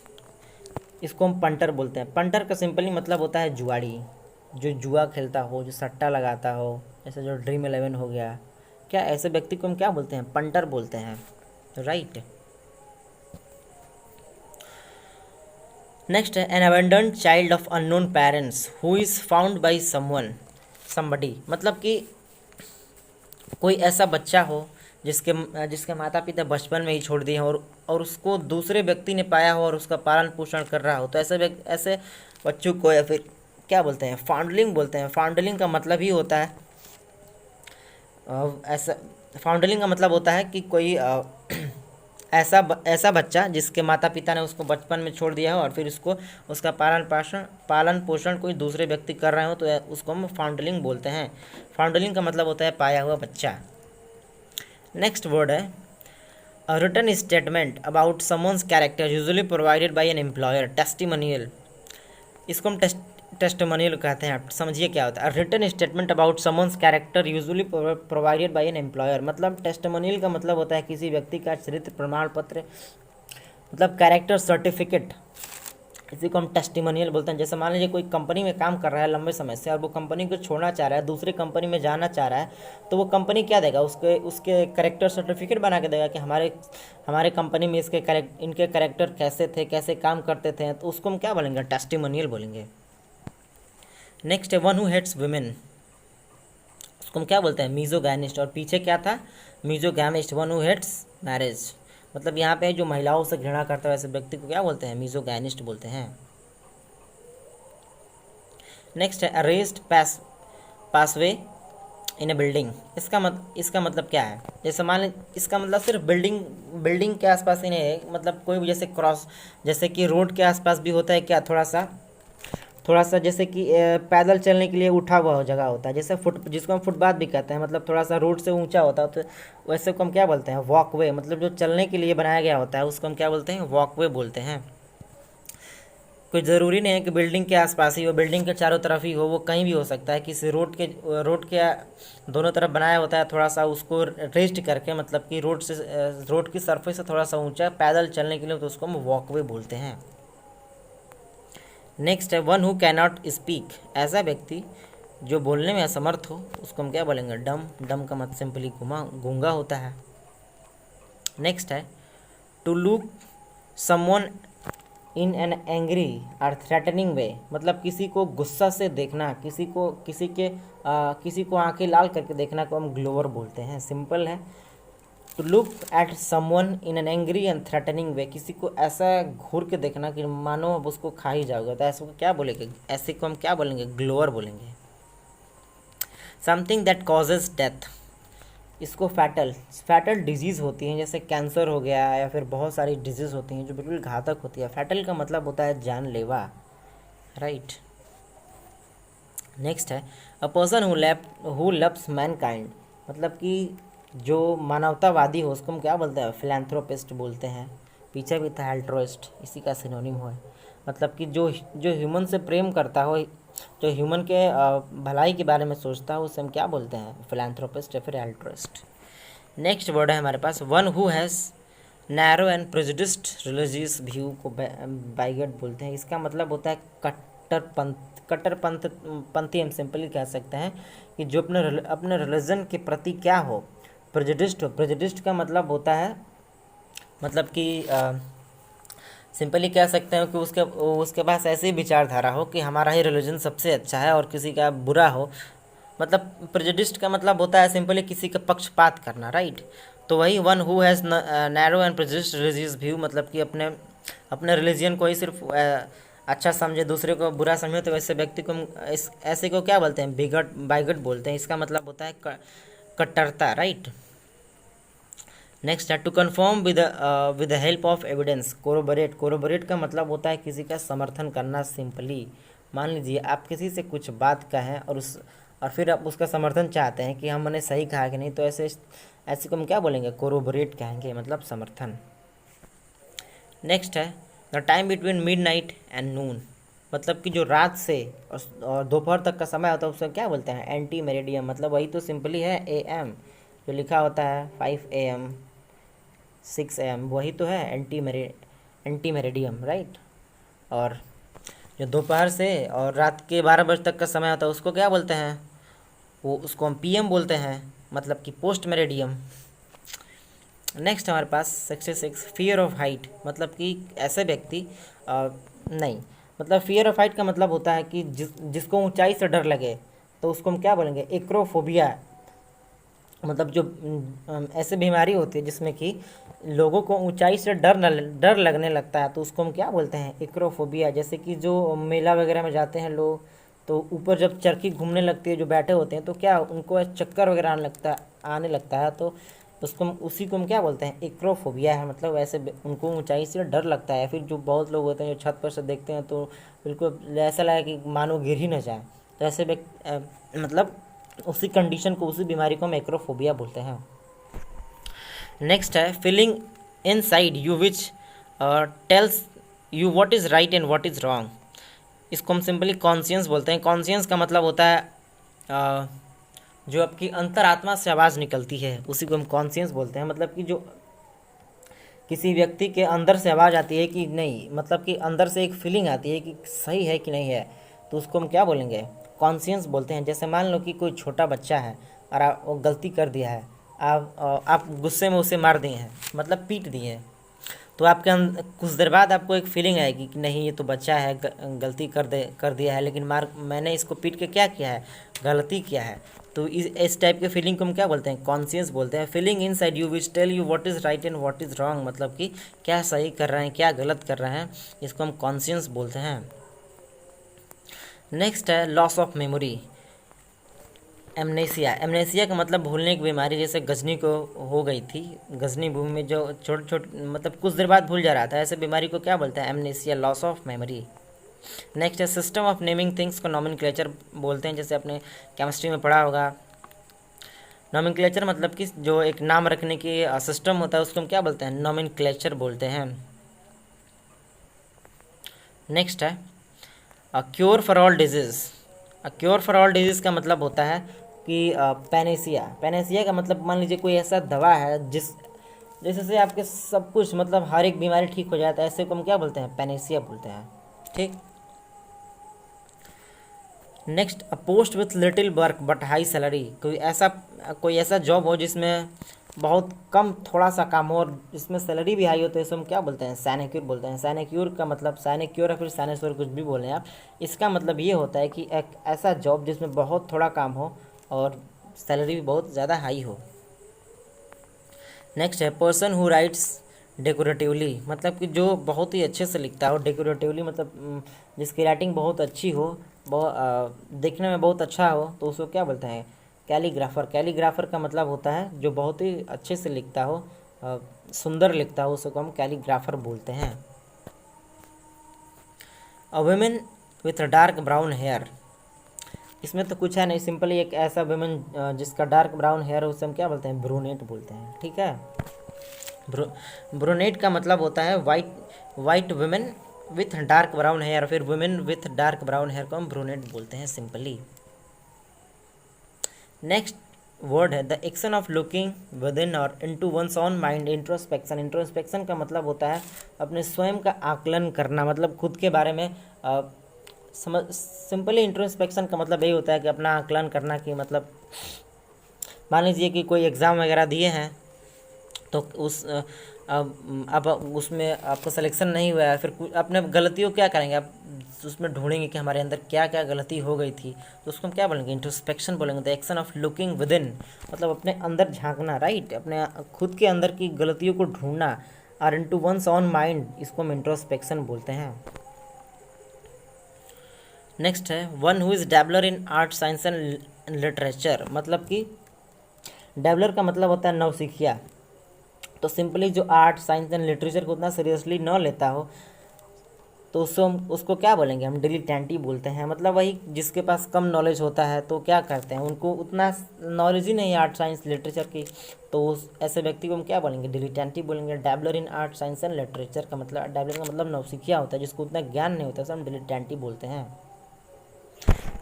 इसको हम पंटर बोलते हैं। पंटर का सिंपली मतलब होता है जुआड़ी, जो जुआ खेलता हो, जो सट्टा लगाता हो, जैसे जो ड्रीम 11 हो गया, क्या ऐसे व्यक्ति को हम क्या बोलते हैं, पंटर बोलते हैं, राइट। नेक्स्ट है, an abandoned child of unknown parents who is found by somebody. मतलब कि कोई ऐसा बच्चा हो जिसके माता पिता बचपन में ही छोड़ दिए हैं और उसको दूसरे व्यक्ति ने पाया हो और उसका पालन पोषण कर रहा हो, तो ऐसे बच्चों को या फिर क्या बोलते हैं, फाउंडलिंग बोलते हैं। फाउंडलिंग का मतलब ही होता है ऐसा फाउंडलिंग का मतलब होता है कि कोई ऐसा बच्चा जिसके माता पिता ने उसको बचपन में छोड़ दिया हो और फिर उसका पालन पोषण कोई दूसरे व्यक्ति कर रहे हो, तो उसको हम फाउंडलिंग बोलते हैं। फाउंडलिंग का मतलब होता है पाया हुआ बच्चा। नेक्स्ट वर्ड है, a written statement about someone's character usually provided by an employer, testimonial. इसको हम टेस्टिमोनियल कहते हैं। आप समझिए क्या होता है, written statement about someone's character usually provided by an employer. मतलब टेस्टिमोनियल का मतलब होता है किसी व्यक्ति का चरित्र प्रमाण पत्र, मतलब कैरेक्टर सर्टिफिकेट, इसी को हम टेस्टिमोनियल बोलते हैं। जैसे मान लीजिए कोई कंपनी में काम कर रहा है लंबे समय से और वो कंपनी को छोड़ना चाह रहा है, दूसरी कंपनी में जाना चाह रहा है, तो वो कंपनी क्या देगा, उसके कैरेक्टर सर्टिफिकेट बना के देगा कि हमारे कंपनी में इनके कैरेक्टर कैसे थे, कैसे काम करते थे, तो उसको हम क्या बोलेंगे, टेस्टिमोनियल बोलेंगे। नेक्स्ट है, वन हु हेट्स वुमेन। उसको हम क्या बोलते हैं, मीजोगैनिस्ट। और पीछे क्या था, मीजोगैमिस्ट। वन हु हेट्स मैरिज, मतलब यहाँ पे जो महिलाओं से घृणा करता है ऐसे व्यक्ति को क्या बोलते हैं, मीजोगैनिस्ट बोलते हैं। नेक्स्ट है, अरेस्ट पासवे इन ए बिल्डिंग, इसका मतलब क्या है? जैसे मान ली इसका मतलब सिर्फ बिल्डिंग के आसपास ही नहीं है, मतलब कोई भी जैसे जैसे कि रोड के आसपास भी होता है क्या, थोड़ा सा जैसे कि पैदल चलने के लिए उठा हुआ जगह होता है, जैसे जिसको हम फुटपाथ भी कहते हैं, मतलब थोड़ा सा रोड से ऊंचा होता है, तो वैसे को हम क्या बोलते हैं? वॉकवे। मतलब जो चलने के लिए बनाया गया होता है उसको हम क्या बोलते हैं? वॉकवे बोलते हैं। कोई ज़रूरी नहीं है कि बिल्डिंग के आसपास ही हो, बिल्डिंग के चारों तरफ ही हो, वो कहीं भी हो सकता है। किसी रोड के दोनों तरफ बनाया होता है, थोड़ा सा उसको रेस्ट करके, मतलब कि रोड की सरफेस से थोड़ा सा ऊंचा पैदल चलने के लिए, तो उसको हम वॉकवे बोलते हैं। नेक्स्ट है वन हु कैनॉट स्पीक, ऐसा व्यक्ति जो बोलने में असमर्थ हो उसको हम क्या बोलेंगे? डम का मतलब सिंपली गूंगा होता है। नेक्स्ट है to look someone in an angry और थ्रेटनिंग वे, मतलब किसी को गुस्सा से देखना, किसी को आंखें लाल करके देखना को हम ग्लोअर बोलते हैं। सिंपल है। To look at someone in an angry and threatening way, किसी को ऐसा घूर के देखना कि मानो अब उसको खा ही जाओगे, तो ऐसे को क्या बोलेंगे? ऐसे को हम क्या बोलेंगे? ग्लोअर बोलेंगे। समथिंग दैट कॉजेज डेथ, इसको फैटल डिजीज़ होती हैं, जैसे कैंसर हो गया या फिर बहुत सारी डिजीज़ होती हैं जो बिल्कुल घातक होती है। फैटल का मतलब होता है जानलेवा, राइट। नेक्स्ट है a person who loves Mankind, मतलब कि जो मानवतावादी हो उसको हम क्या बोलते हैं? फिलैंथ्रोपिस्ट बोलते हैं। पीछे भी था एल्ट्रुइस्ट, इसी का सिनोनिम है। मतलब कि जो ह्यूमन से प्रेम करता हो, जो ह्यूमन के भलाई के बारे में सोचता है, उसे हम क्या बोलते हैं? फिलैंथ्रोपिस्ट या फिर एल्ट्रुइस्ट। नेक्स्ट वर्ड है हमारे पास one who has narrow and prejudiced religious view को बाइगट बोलते हैं। इसका मतलब होता है कट्टरपंथी हम सिंपली कह सकते हैं कि जो अपने रिलीजन के प्रति क्या हो, प्रेजुडिस्ड का मतलब होता है, मतलब कि सिंपली कह सकते हैं कि उसके पास ऐसी विचारधारा हो कि हमारा ही रिलीजन सबसे अच्छा है और किसी का बुरा हो। मतलब प्रेजुडिस्ड का मतलब होता है सिंपली किसी का पक्षपात करना, राइट। तो वही one who has narrow and prejudiced religious view, मतलब कि अपने रिलीजन को ही सिर्फ अच्छा समझे, दूसरे को बुरा समझे, तो वैसे व्यक्ति को ऐसे को क्या बोलते हैं? बाइगट बोलते हैं। इसका मतलब होता है कट्टरता, राइट। नेक्स्ट है to confirm with the help of evidence, corroborate का मतलब होता है किसी का समर्थन करना। सिंपली मान लीजिए आप किसी से कुछ बात कहें और फिर आप उसका समर्थन चाहते हैं कि हमने सही कहा कि नहीं, तो ऐसे को हम क्या बोलेंगे? कोरोबरेट कहेंगे, मतलब समर्थन। नेक्स्ट है the time between midnight and noon, मतलब कि जो रात से और दोपहर तक का समय होता है उसको क्या बोलते हैं? एंटी मेरिडियम, मतलब वही तो सिंपली है AM, जो लिखा होता है 5 AM 6 AM, वही तो है एंटी मेरिडियम, राइट। और जो दोपहर से और रात के 12 बजे तक का समय होता है उसको क्या बोलते हैं? उसको हम PM बोलते हैं, मतलब कि पोस्ट मेरिडियम। नेक्स्ट हमारे पास 66 फियर ऑफ हाइट, मतलब कि ऐसे व्यक्ति नहीं, मतलब फियर ऑफ हाइट का मतलब होता है कि जिसको ऊंचाई से डर लगे, तो उसको हम क्या बोलेंगे? एक्रोफोबिया। मतलब जो ऐसे बीमारी होती है जिसमें कि लोगों को ऊंचाई से डर लगने लगता है, तो उसको हम क्या बोलते हैं? एक्रोफोबिया। जैसे कि जो मेला वगैरह में जाते हैं लोग, तो ऊपर जब चरखी घूमने लगती है, जो बैठे होते हैं, तो क्या उनको चक्कर वगैरह आने लगता है, तो उसी को हम क्या बोलते हैं? एक्रोफोबिया है। मतलब ऐसे उनको ऊंचाई से डर लगता है। फिर जो बहुत लोग होते हैं जो छत पर से देखते हैं तो बिल्कुल ऐसा लगा कि मानो गिर ही न जाए, तो ऐसे मतलब उसी कंडीशन को, उसी बीमारी को हम एक्रोफोबिया बोलते हैं। नेक्स्ट है feeling inside you which tells you what is right and what is wrong, इसको हम सिंपली कॉन्शियंस बोलते हैं। कॉन्शियंस का मतलब होता है जो आपकी अंतरात्मा से आवाज़ निकलती है, उसी को हम कॉन्शियंस बोलते हैं। मतलब कि जो किसी व्यक्ति के अंदर से आवाज़ आती है कि नहीं, मतलब कि अंदर से एक फीलिंग आती है कि सही है कि नहीं है, तो उसको हम क्या बोलेंगे? कॉन्शियंस बोलते हैं। जैसे मान लो कि कोई छोटा बच्चा है और वो गलती कर दिया है, आप गुस्से में उसे मार दिए हैं, मतलब पीट दिए हैं, तो आपके अंदर कुछ देर बाद आपको एक फीलिंग आएगी कि नहीं, ये तो बच्चा है, गलती कर दिया है, लेकिन मैंने इसको पीट के क्या किया है? गलती किया है। तो इस टाइप के फीलिंग को हम क्या बोलते हैं? कॉन्शियस बोलते हैं। Feeling inside you which tell you what is right and what is wrong, मतलब कि क्या सही कर रहे हैं, क्या गलत कर रहे हैं, इसको हम कॉन्शियस बोलते हैं। नेक्स्ट है loss of memory, amnesia, amnesia का मतलब भूलने की बीमारी, जैसे गजनी को हो गई थी, गजनी भूमि में जो छोटे छोटे मतलब कुछ देर बाद भूल जा रहा था, ऐसे बीमारी को क्या बोलते हैं? Amnesia, loss of memory. Next है सिस्टम ऑफ नेमिंग थिंग्स को नॉमेनक्लेचर बोलते हैं, जैसे आपने केमिस्ट्री में पढ़ा होगा। नॉमेनक्लेचर मतलब कि जो एक नाम रखने की सिस्टम होता है उसको हम क्या बोलते हैं? नॉमेनक्लेचर बोलते हैं। नेक्स्ट है cure for all disease. Cure for all disease का मतलब होता है कि पैनेसिया, पैनेसिया का मतलब मान लीजिए कोई ऐसा दवा है जिससे आपके सब कुछ मतलब हर एक बीमारी ठीक हो जाता है, ऐसे को हम क्या बोलते हैं? पैनेसिया बोलते हैं। ठीक। Next, a post with little work but high salary. कोई ऐसा जॉब हो जिसमें बहुत कम थोड़ा सा काम हो और जिसमें सैलरी भी हाई हो, तो इसको हम क्या बोलते हैं? सैनेक्योर बोलते हैं। सैनेक्योर का मतलब, सैनेक्योर या फिर सैनेश्वर कुछ भी बोलें आप, इसका मतलब ये होता है कि एक ऐसा जॉब जिसमें बहुत थोड़ा काम हो और सैलरी भी बहुत ज़्यादा हाई हो। नेक्स्ट है पर्सन हु राइट्स डेकोरेटिवली, मतलब कि जो बहुत ही अच्छे से लिखता हो। डेकोरेटिवली मतलब जिसकी राइटिंग बहुत अच्छी हो, देखने में बहुत अच्छा हो, तो उसको क्या बोलते हैं? कैलीग्राफर। कैलीग्राफर का मतलब होता है जो बहुत ही अच्छे से लिखता हो, सुंदर लिखता हो, उसको हम कैलीग्राफर बोलते हैं। A women with dark brown hair, इसमें तो कुछ है नहीं, सिंपली एक ऐसा वुमेन जिसका डार्क ब्राउन हेयर है उसे हम क्या बोलते हैं? ब्रूनेट बोलते हैं। ठीक है। ब्रूनेट का मतलब होता है white women with dark brown hair, फिर women with dark brown hair को हम ब्रूनेट बोलते हैं सिंपली। नेक्स्ट वर्ड है the action of looking within और into one's own mind. Introspection, introspection का मतलब होता है अपने स्वयं का आकलन करना, मतलब खुद के बारे में समझ। सिंपली इंट्रोस्पेक्शन का मतलब यही होता है कि अपना आकलन करना, कि मतलब मान लीजिए कि कोई एग्ज़ाम वगैरह दिए हैं तो अब उसमें आपका सिलेक्शन नहीं हुआ है, फिर अपने गलतियों क्या करेंगे आप? उसमें ढूंढेंगे कि हमारे अंदर क्या क्या गलती हो गई थी, तो उसको हम क्या बोलेंगे? इंट्रोस्पेक्शन बोलेंगे। The action of looking with in, मतलब अपने अंदर झांकना, राइट, अपने खुद के अंदर की गलतियों को ढूंढना। और इनटू वंस ऑन माइंड, इसको हम इंट्रोस्पेक्शन बोलते हैं। नेक्स्ट है one who is dabbler in art science and literature, मतलब कि डैबलर का मतलब होता है नौसिखिया। तो सिंपली जो आर्ट साइंस एंड लिटरेचर को उतना सीरियसली न लेता हो, तो उसको क्या बोलेंगे? हम डिलीटेंटी बोलते हैं। मतलब वही जिसके पास कम नॉलेज होता है तो क्या करते हैं, उनको उतना नॉलेज ही नहीं है आर्ट साइंस लिटरेचर की, तो उस ऐसे व्यक्ति को हम क्या बोलेंगे? डिलीटेंटी बोलेंगे। Dabbler in art science and literature का मतलब, डैबलर का मतलब नौसिखिया होता है, जिसको उतना ज्ञान नहीं होता, उसे हम डिलीटेंटी बोलते हैं।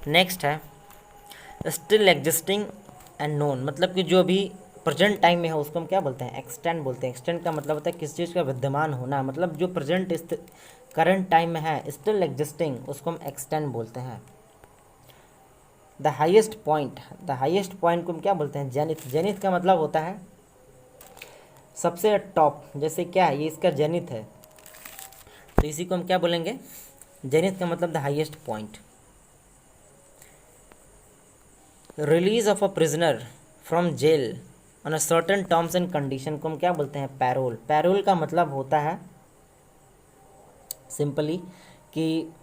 नेक्स्ट है स्टिल एग्जिस्टिंग एंड नोन, मतलब कि जो भी प्रेजेंट टाइम में है उसको हम क्या बोलते हैं? एक्सटेंट बोलते हैं। एक्सटेंट का मतलब होता है किसी चीज़ का विद्यमान होना, मतलब जो प्रेजेंट करंट टाइम में है, स्टिल एग्जिस्टिंग, उसको हम एक्सटेंट बोलते हैं। The highest point, the highest point को हम क्या बोलते हैं? जेनिथ। जेनिथ का मतलब होता है सबसे टॉप, जैसे क्या है, ये इसका जेनिथ है, तो इसी को हम क्या बोलेंगे? जेनिथ का मतलब the highest point. Release of a prisoner from jail on a certain terms and condition को हम क्या बोलते हैं? पैरोल। पैरोल का मतलब होता है सिंपली कि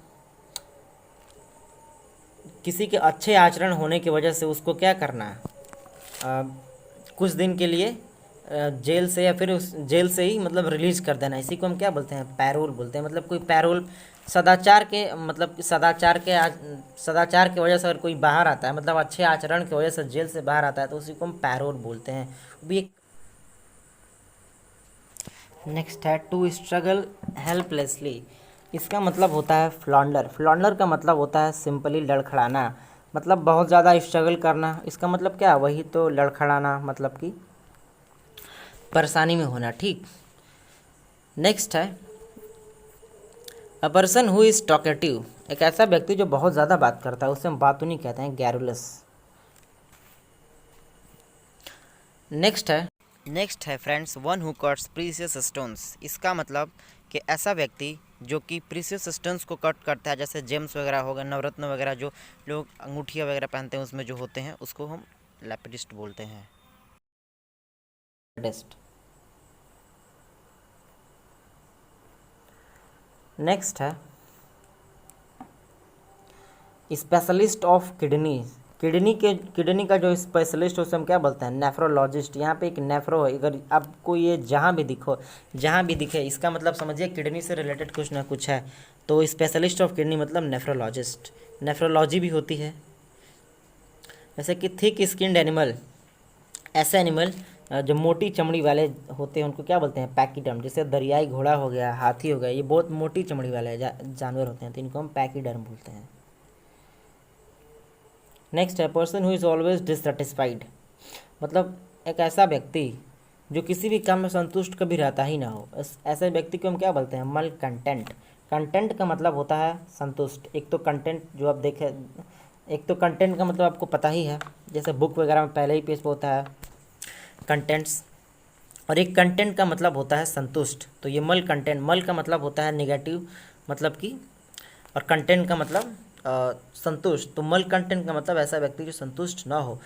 किसी के अच्छे आचरण होने की वजह से उसको क्या करना है, कुछ दिन के लिए जेल से या फिर उस जेल से ही मतलब रिलीज कर देना, इसी को हम क्या बोलते हैं? पैरोल बोलते हैं। मतलब कोई पैरोल सदाचार के मतलब सदाचार की वजह से अगर कोई बाहर आता है, मतलब अच्छे आचरण की वजह से जेल से बाहर आता है, तो उसी को हम पैरोल बोलते हैं। भी एक नेक्स्ट है टू स्ट्रगल हेल्पलेसली, इसका मतलब होता है फ्लॉन्डर। फ्लॉन्डर का मतलब होता है सिंपली लड़खड़ाना, मतलब बहुत ज़्यादा स्ट्रगल करना। इसका मतलब क्या? वही तो लड़खड़ाना, मतलब कि परेशानी में होना। ठीक। नेक्स्ट है a person who is talkative, एक ऐसा व्यक्ति जो बहुत ज़्यादा बात करता है, उसे हम बातूनी कहते हैं, गैरुलस। नेक्स्ट है friends one who cuts precious stones, इसका मतलब कि ऐसा व्यक्ति जो कि प्रीशियस स्टोन्स को कट करता है, जैसे जेम्स वगैरह हो गए, नवरत्न वगैरह जो लोग अंगूठियाँ वगैरह पहनते हैं उसमें जो होते हैं, उसको हम लैपिडिस्ट बोलते हैं। नेक्स्ट है स्पेशलिस्ट ऑफ किडनी, किडनी का जो स्पेशलिस्ट उसे हम क्या बोलते हैं, नेफ्रोलॉजिस्ट। यहाँ पे एक नेफ्रो है, अगर आपको ये जहाँ भी दिखे इसका मतलब समझिए किडनी से रिलेटेड कुछ ना कुछ है। तो स्पेशलिस्ट ऑफ किडनी मतलब नेफ्रोलॉजिस्ट। नेफ्रोलॉजी भी होती है। जैसे कि थिक स्किन्ड एनिमल, ऐसे एनिमल जो मोटी चमड़ी वाले होते हैं उनको क्या बोलते हैं, पैकीडर्म। जैसे दरियाई घोड़ा हो गया, हाथी हो गया, ये बहुत मोटी चमड़ी वाले जानवर होते हैं, तो इनको हम पैकीडर्म बोलते हैं। नेक्स्ट है person who is always dissatisfied, मतलब एक ऐसा व्यक्ति जो किसी भी काम में संतुष्ट कभी रहता ही ना हो, ऐसे व्यक्ति को हम क्या बोलते हैं, मल कंटेंट। कंटेंट का मतलब होता है संतुष्ट। एक तो कंटेंट जो आप देखें, एक तो कंटेंट का मतलब आपको पता ही है, जैसे बुक वगैरह में पहले ही पेज पे होता है कंटेंट्स, और एक कंटेंट का मतलब होता है संतुष्ट। तो ये मल कंटेंट, मल का मतलब होता है निगेटिव, मतलब कि, और कंटेंट का मतलब संतुष्ट। तो मल कंटेंट का मतलब ऐसा व्यक्ति जो संतुष्ट ना हो।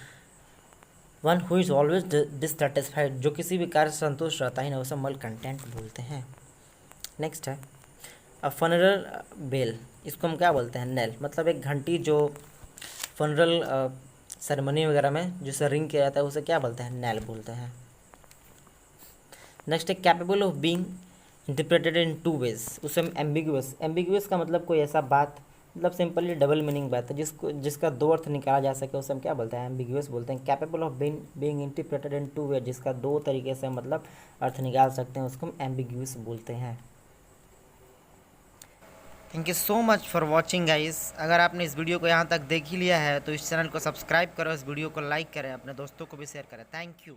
One who is always dissatisfied, जो किसी भी कार्य से संतुष्ट रहता ही ना, उसे मल कंटेंट बोलते हैं। नेक्स्ट है फनरल बेल, इसको हम क्या बोलते हैं, नेल, मतलब एक घंटी जो फनरल सेरेमनी वगैरह में जिसे रिंग किया जाता है उसे क्या बोलते हैं, नेल बोलते हैं। नेक्स्ट है capable of being interpreted in two ways, उसे हम एम्बिगुअस। एम्बिगुअस का मतलब कोई ऐसा बात, मतलब सिंपली डबल मीनिंग बात है जिसका दो अर्थ निकाला जा सके, उसे हम क्या बोलते हैं, एम्बिगुअस बोलते हैं। Capable of being interpreted in two way, जिसका दो तरीके से मतलब अर्थ निकाल सकते हैं, उसको हम एम्बिगुअस बोलते हैं। Thank you so much for watching guys. अगर आपने इस वीडियो को यहाँ तक देख ही लिया है तो इस चैनल को सब्सक्राइब करो, इस वीडियो को लाइक करें, अपने दोस्तों को भी शेयर करें। Thank you.